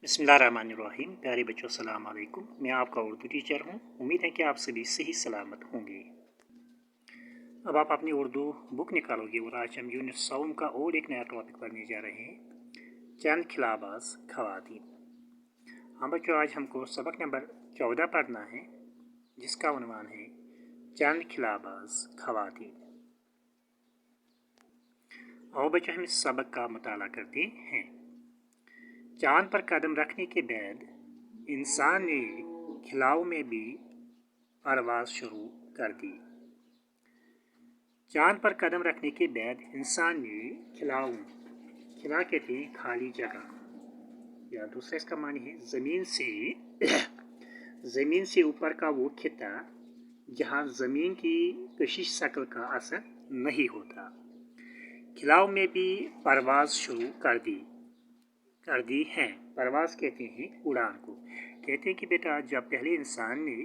बिस्मिल्लाहिर्रहमानिर्रहीम। प्यारे बच्चों अस्सलाम वालेकुम। मैं आपका उर्दू टीचर हूँ। उम्मीद है कि आप सभी सही सलामत होंगे। अब आप अपनी उर्दू बुक निकालोगे और आज हम यूनिट 7 का और एक नया टॉपिक पढ़ने जा रहे हैं, चंद खिलाबाज खवातीन। हाँ बच्चों, आज हमको सबक नंबर 14 पढ़ना है, जिसका उन्वान है चंद खिलाबाज खवातीन। और बच्चों, हम इस सबक का मुताला करते हैं। चांद पर कदम रखने के बाद इंसान ने खिलाओं में भी परवाज़ शुरू कर दी। चांद पर कदम रखने के बाद इंसान ने खिला कहते हैं खाली जगह, या दूसरा इसका मानी है ज़मीन से ऊपर का वो खिता जहाँ ज़मीन की कशिश शक्ल का असर नहीं होता। खिलाओं में भी परवाज़ शुरू कर दी है। परवाज़ कहते हैं उड़ान को। कहते हैं कि बेटा, जब पहले इंसान ने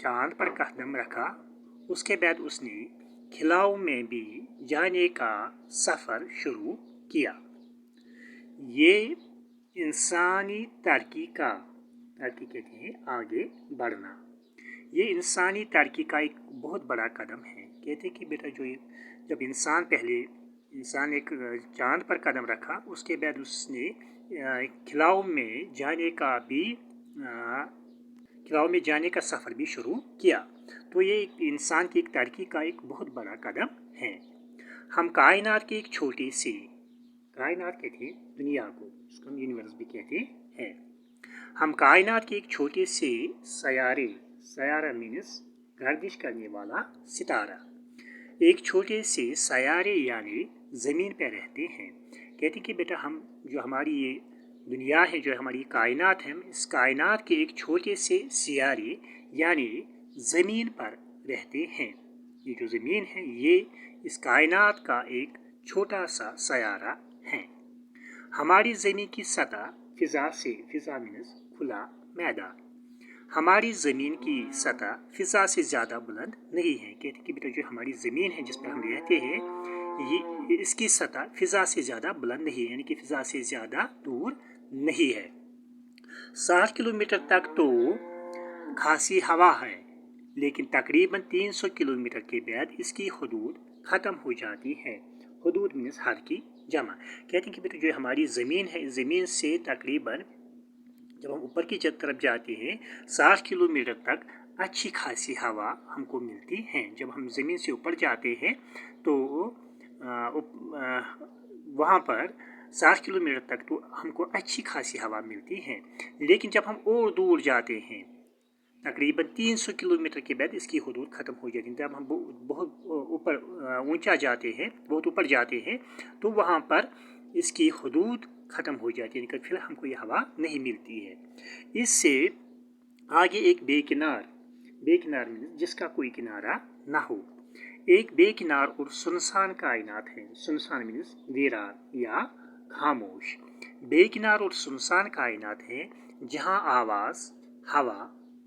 चांद पर कदम रखा, उसके बाद उसने खिलाओं में भी जाने का सफ़र शुरू किया। ये इंसानी तरक्की कहते हैं आगे बढ़ना। ये इंसानी तरक्की का एक बहुत बड़ा कदम है। कहते हैं कि बेटा, जब इंसान ने चांद पर कदम रखा, उसके बाद उसने खिलाओं में जाने का सफ़र भी शुरू किया। तो ये इंसान की एक तरक्की का एक बहुत बड़ा कदम है। हम कायनात के एक छोटे से, कायनात कहते हैं दुनिया को, इसको हम यूनिवर्स भी कहते हैं। हम कायनात के एक छोटे से सयारा मीन्स गर्दिश करने वाला सितारा, एक छोटे से सयारे यानी ज़मीन पर रहते हैं। कहते हैं कि बेटा, जो हमारी ये दुनिया है, जो हमारी कायनात है, इस कायनात के एक छोटे से सियारे यानी ज़मीन पर रहते हैं। ये जो ज़मीन है, ये इस कायनात का एक छोटा सा सयारा है। हमारी ज़मीन की सतह फिज़ा मीन्स खुला मैदान, हमारी ज़मीन की सतह फ़िज़ा से ज़्यादा बुलंद नहीं है। कहते हैं कि बेटा, जो हमारी ज़मीन है जिस पर हम रहते हैं, इसकी सतह फ़िज़ा से ज़्यादा बुलंद नहीं है, यानी कि फ़िज़ा से ज़्यादा दूर नहीं है। 60 किलोमीटर तक तो खासी हवा है, लेकिन तकरीबन 300 किलोमीटर के बाद इसकी हदूद ख़त्म हो जाती है। हदूद मीन्स हद की जमा। कहते हैं कि बेटा, जो हमारी ज़मीन है, ज़मीन से तकरीबन जब हम ऊपर की तरफ जाते हैं, 60 किलोमीटर तक अच्छी खासी हवा हमको मिलती है। जब हम ज़मीन से ऊपर जाते हैं तो वहाँ पर 60 किलोमीटर तक तो हमको अच्छी खासी हवा मिलती है। लेकिन जब हम और दूर जाते हैं, तकरीबन 300 किलोमीटर के बाद इसकी हदूद ख़त्म हो जाती है। जब हम बहुत ऊपर ऊंचा जाते हैं, बहुत ऊपर जाते हैं, तो वहाँ पर इसकी हदूद ख़त्म हो जाती है, फिर हमको ये हवा नहीं मिलती है। इससे आगे एक बेकिनार मीन्स जिसका कोई किनारा ना हो, एक बेकिनार और सुनसान कायनात है। सुनसान मीन्स वीरान या खामोश। बेकिनार और सुनसान कायनात है जहाँ आवाज़, हवा,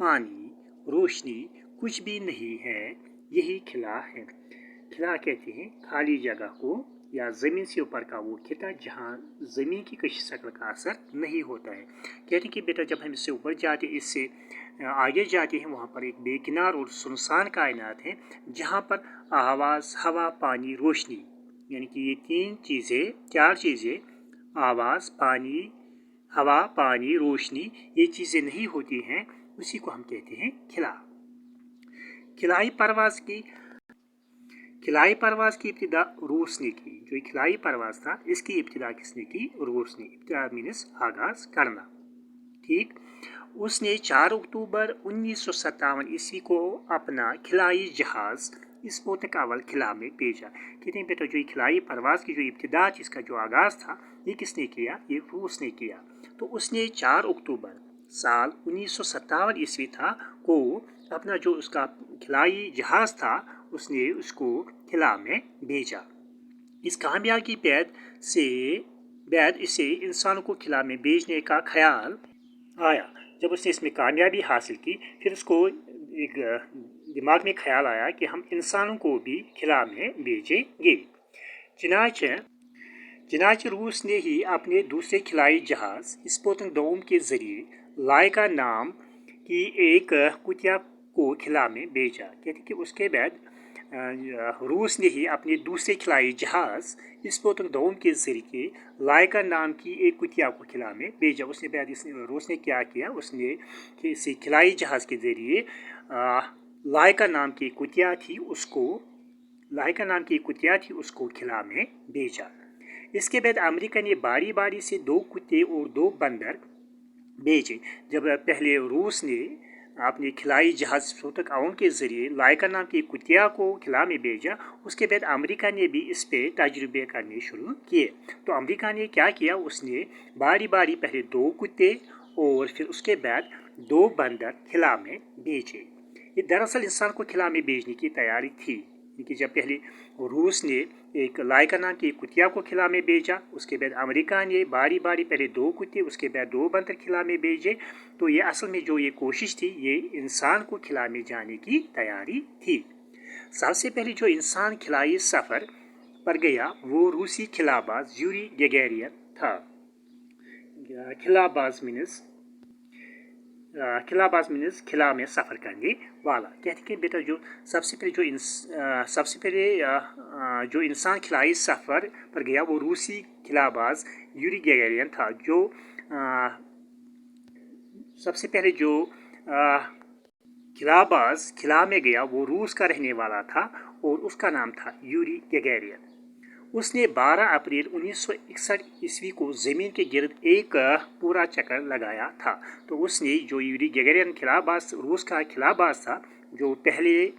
पानी, रोशनी कुछ भी नहीं है। यही खिला है। खिला कहते हैं खाली जगह को, या ज़मीन से ऊपर का वो खिता जहाँ ज़मीन की कशिश शक्ल का असर नहीं होता है। कहते हैं कि बेटा, जब हम इससे ऊपर जाते, इससे आगे जाते हैं, वहाँ पर एक बेकिनार और सुनसान कायनात है जहाँ पर आवाज़, हवा, पानी, रोशनी, यानी कि ये चार चीज़ें, आवाज़, पानी, हवा, पानी, रोशनी, ये चीज़ें नहीं होती हैं। उसी को हम कहते हैं खिला। खिलाई परवाज़ की इब्तिदा रूस ने की। जो खिलाई परवाज़ था, इसकी इब्तिदा किसने की? रूस ने। इब्तिदा मीन्स आगाज़ करना। ठीक। उसने 4 अक्टूबर 1957 ईस्वी को अपना खिलाई जहाज़ स्पुतनिक अव्वल खिला में भेजा। कहते हैं बेटा, जो खिलाई परवाज़ की जो इब्तिदा, इसका जो आगाज़ था, ये किसने किया? ये रूस ने किया। तो उसने 4 अक्टूबर साल 1957 ईस्वी था को अपना जो उसका खिलाई जहाज़ था, उसने उसको खिला में भेजा। इस कामयाबी के बाद इसे इंसानों को खिला में भेजने का ख्याल आया। जब उसने इसमें कामयाबी हासिल की, फिर उसको एक दिमाग में ख्याल आया कि हम इंसानों को भी खिला में भेजेंगे। चनाचे रूस ने ही अपने दूसरे खिलाई जहाज स्पुतनिक 2 के जरिए लाइका नाम की एक कुतिया को खिला में भेजा। कहते कि उसके बाद रूस ने ही अपने दूसरे खिलाई जहाज स्पुतनिक 2 के जरिए लाइका नाम की एक कुतिया को खिला में भेजा। उसने बाद रूस ने क्या किया, उसने इसी खिलाई जहाज के जरिए लाइका नाम की कुतिया थी उसको खिला में भेजा। इसके बाद अमेरिका ने बारी बारी से 2 कुत्ते और 2 बंदर भेजे। जब पहले रूस ने अपने खिलाई जहाज स्पुतनिक 1 के जरिए लाइका नाम की कुतिया को खिला में भेजा, उसके बाद अमेरिका ने भी इस पे तजुर्बे करने शुरू किए। तो अमेरिका ने क्या किया, उसने बारी बारी पहले 2 कुत्ते और फिर उसके बाद 2 बंदर खिला में भेजे। ये दरअसल इंसान को खिला में भेजने की तैयारी थी, कि जब पहले रूस ने एक लाइका नाम की कुतिया को खिला में भेजा, उसके बाद अमेरिका ने बारी बारी पहले 2 कुत्ते उसके बाद 2 बंदर खिला में भेजे। तो ये असल में जो ये कोशिश थी, ये इंसान को खिला में जाने की तैयारी थी। सबसे पहले जो इंसान खिलाई सफ़र पर गया वो रूसी खिलाबाज यूरी गैगेरियन था। खिलाबाज मीन्स खिला में सफ़र करने वाला। कहते कि बेटा जो सबसे पहले जो इंसान खिलाई सफ़र पर गया वो रूसी खिलाबाज यूरी गैगेरियन था। जो सबसे पहले जो खिलाबाज खिला में गया वो रूस का रहने वाला था और उसका नाम था यूरी गैगेरियन। उसने 12 अप्रैल 1961 ईस्वी को ज़मीन के गिर्द एक पूरा चक्कर लगाया था। तो उसने जो यूरी गैगेरियन खिलाबाज रूस का खिलाबाज था, जो पहले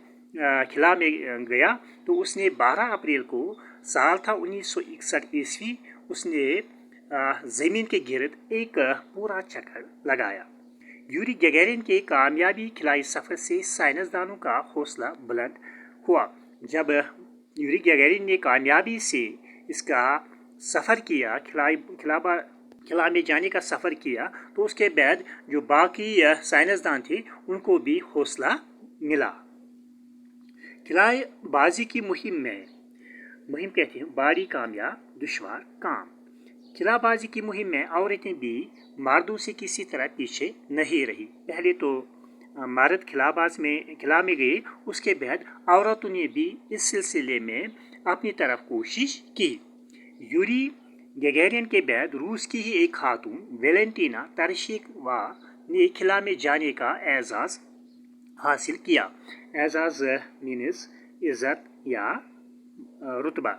खिला में गया, तो उसने 12 अप्रैल को साल था 1961 ईस्वी, उसने ज़मीन के गिर्द एक पूरा चक्कर लगाया। यूरी गैगेरियन के कामयाबी खिलाई सफ़र से साइंसदानों का हौसला बुलंद हुआ। जब यूरी गैगेरियन ने कामयाबी से इसका सफ़र किया, खिला में जाने का सफ़र किया, तो उसके बाद जो बाकी साइंसदान थे उनको भी हौसला मिला। खिलाबाजी की मुहिम कहते हैं बड़ी कामयाब दुश्वार काम। खिलाबाजी की मुहिम में औरतें भी मर्दों से किसी तरह पीछे नहीं रही। पहले तो मर्द खिला में गए, उसके बाद औरतों ने भी इस सिलसिले में अपनी तरफ कोशिश की। यूरी गैगेरियन के बाद रूस की ही एक खातून वेलेंटीना तरशिकोवा ने खिला में जाने का एजाज़ हासिल किया। एजाज़ मीन्स इज़्ज़त या रुतबा।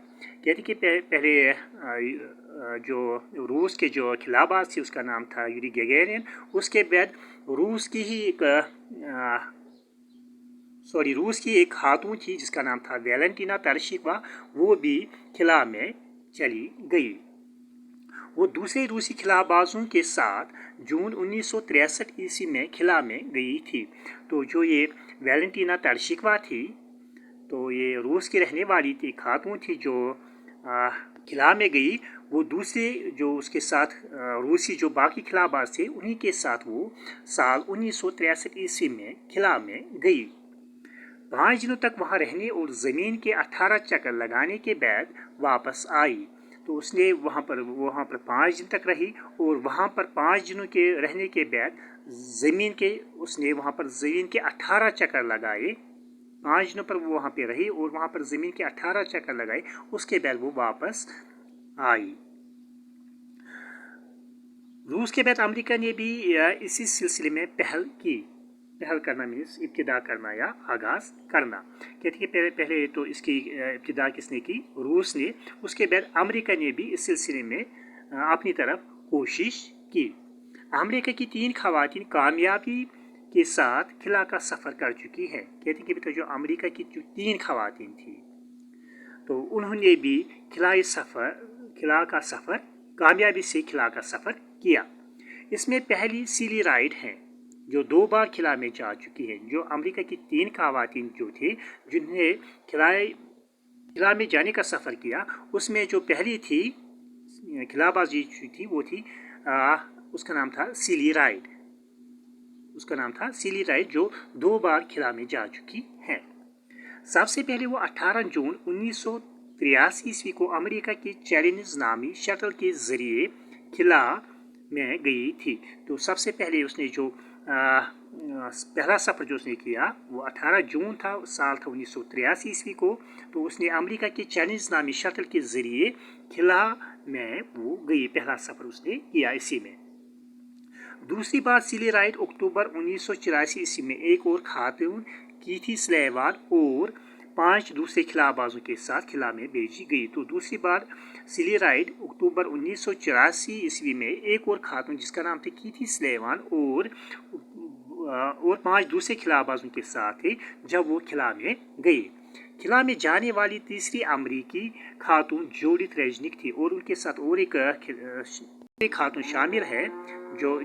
कहते कि पहले जो रूस के जो खिलाबाज थे उसका नाम था यूरी गैगेरियन। उसके बाद रूस की एक खातून थी जिसका नाम था वेलेंटीना तरशिकोवा, वो भी खिला में चली गई। वो दूसरे रूसी खिलाबाजों के साथ जून 1963 ईस्वी में खिला में गई थी। तो जो ये वेलेंटीना तरशिकोवा थी, तो ये रूस की रहने वाली थी, खातून थी जो खिला में गई। वो दूसरे जो उसके साथ रूसी जो बाकी खिलाबाज थे उन्हीं के साथ वो साल 1963 ईस्वी में खिला में गई। 5 दिनों तक वहाँ रहने और ज़मीन के 18 चक्कर लगाने के बाद वापस आई। तो उसने वहाँ पर 5 दिन तक रही और वहाँ पर 5 दिनों के रहने के बाद उसने वहाँ पर ज़मीन के 18 चक्कर लगाए। 5 दिनों पर वो वहाँ पे रही और वहाँ पर ज़मीन के 18 चक्कर लगाए। उसके बाद वो वापस आई। रूस के बाद अमेरिका ने भी इसी सिलसिले में पहल करना मीन्स इब्तिदा करना या आगाज़ करना। कहते कि पहले तो इसकी इब्तिदा किसने की, रूस ने। उसके बाद अमेरिका ने भी इस सिलसिले में अपनी तरफ कोशिश की। अमेरिका की 3 खवातीन कामयाबी के साथ खिला का सफ़र कर चुकी है। कहते कि बेटा जो अमेरिका की जो 3 खवातीन थी, तो उन्होंने भी खिला का सफ़र कामयाबी से खिला का सफ़र किया। इसमें पहली सिली राइड है जो 2 बार खिला में जा चुकी है। जो अमेरिका की 3 खवातीन जो थे जिन्हें खिला में जाने का सफ़र किया, उसमें जो पहली थी खिलाबाजी थी वो थी उसका नाम था सिली राइड, जो 2 बार खिला में जा चुकी है। सबसे पहले वो 18 जून 1983 को अमेरिका के चैलेंज नामी शटल के ज़रिए खिला में गई थी। तो सबसे पहले उसने जो पहला सफ़र जो उसने किया वो 18 जून था, साल था 1983 को। तो उसने अमेरिका के चैलेंज नामी शटल के ज़रिए खिला में वो गई, पहला सफ़र उसने किया इसी में। दूसरी बार सिली राइड अक्टूबर 1984 ईस्वी में एक और खातून कीथी सलेवान और 5 दूसरे खिलाबाजों के साथ खिला में भेजी गई। तो दूसरी बार सिली राइड अक्टूबर 1984 ईस्वी में एक और खातून जिसका नाम था कीथी सलेवान और 5 दूसरे खिलाबाजों के साथ थे जब वो खिला में गई। खिला में जाने वाली तीसरी अमरीकी खातून जूडिथ रेजनिक थी और उनके साथ और एक खातून शामिल है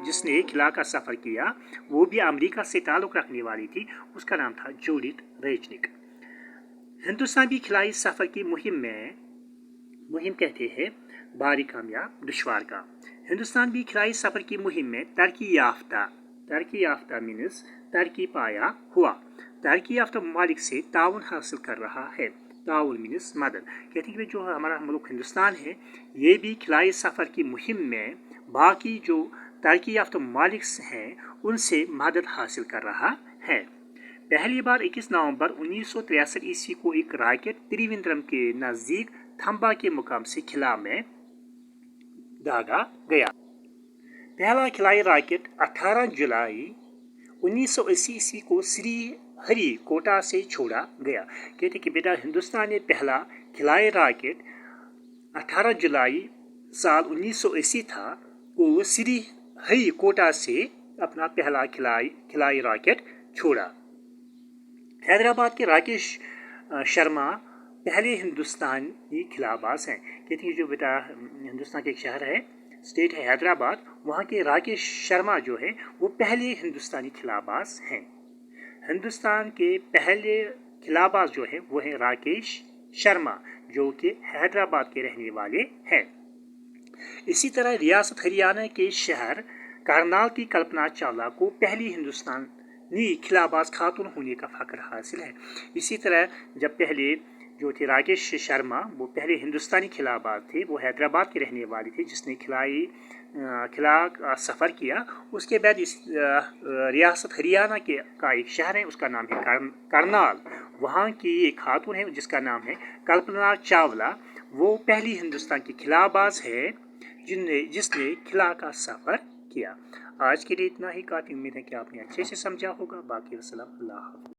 जिसने खिला का सफ़र किया, वो भी अमेरिका से ताल्लुक़ रखने वाली थी, उसका नाम था जूडिथ रेजनिक। हिंदुस्तान भी खिलाई सफ़र की मुहिम कहते हैं भारी काम या दुश्वार का। हिंदुस्तान भी खिलाई सफ़र की मुहिम में तरक्की याफ्ता मीन्स तरक्की पाया हुआ, तरक्की याफ्ता ममालिक से ताउन हासिल कर रहा है। ताउन मीन्स मदद। कहते हैं कि जो हमारा मुल्क हिंदुस्तान है ये भी खिलाई सफ़र की मुहिम में बाकी जो तरक्की याफ्ता ममालिक हैं उनसे मदद हासिल कर रहा है। पहली बार 21 नवंबर 1963 ईस्वी को एक रॉकेट त्रिवेंद्रम के नज़दीक थंबा के मुकाम से खिला में दागा गया। पहला खिलाई रॉकेट 18 जुलाई 1980 ईस्वी को श्रीहरिकोटा से छोड़ा गया। कहते कि बेटा हिंदुस्तान ने पहला खिलाई रॉकेट 18 जुलाई साल 1980 था, वो श्रीहरिकोटा से अपना पहला खिलाई रॉकेट छोड़ा। हैदराबाद के राकेश शर्मा पहले हिंदुस्तानी खिलाबाज हैं। कहते हैं जो बेटा हिंदुस्तान के एक शहर है, स्टेट है हैदराबाद, वहाँ के राकेश शर्मा जो है वो पहले हिंदुस्तानी खिलाबाज हैं। हिंदुस्तान के पहले खिलाबाज जो है वो है राकेश शर्मा जो कि हैदराबाद के रहने वाले हैं। इसी तरह रियासत हरियाणा के शहर करनाल की कल्पना चावला को पहली हिंदुस्तानी खिलाबाज खातून होने का फ़ख्र हासिल है। इसी तरह जब पहले जो थे राकेश शर्मा वो पहले हिंदुस्तानी खिलाबाज थे, वो हैदराबाद के रहने वाले थे जिसने खिला का सफ़र किया। उसके बाद इस रियासत हरियाणा का एक शहर है उसका नाम है करनाल, वहाँ की एक खातून है जिसका नाम है कल्पना चावला, वो पहली हिंदुस्तान की खिलाबाज है जिसने खिला का सफ़र किया। आज के लिए इतना ही काफ़ी, उम्मीद है कि आपने अच्छे से समझा होगा। बाकी वस्सलाम, अल्लाह हाफ़िज़।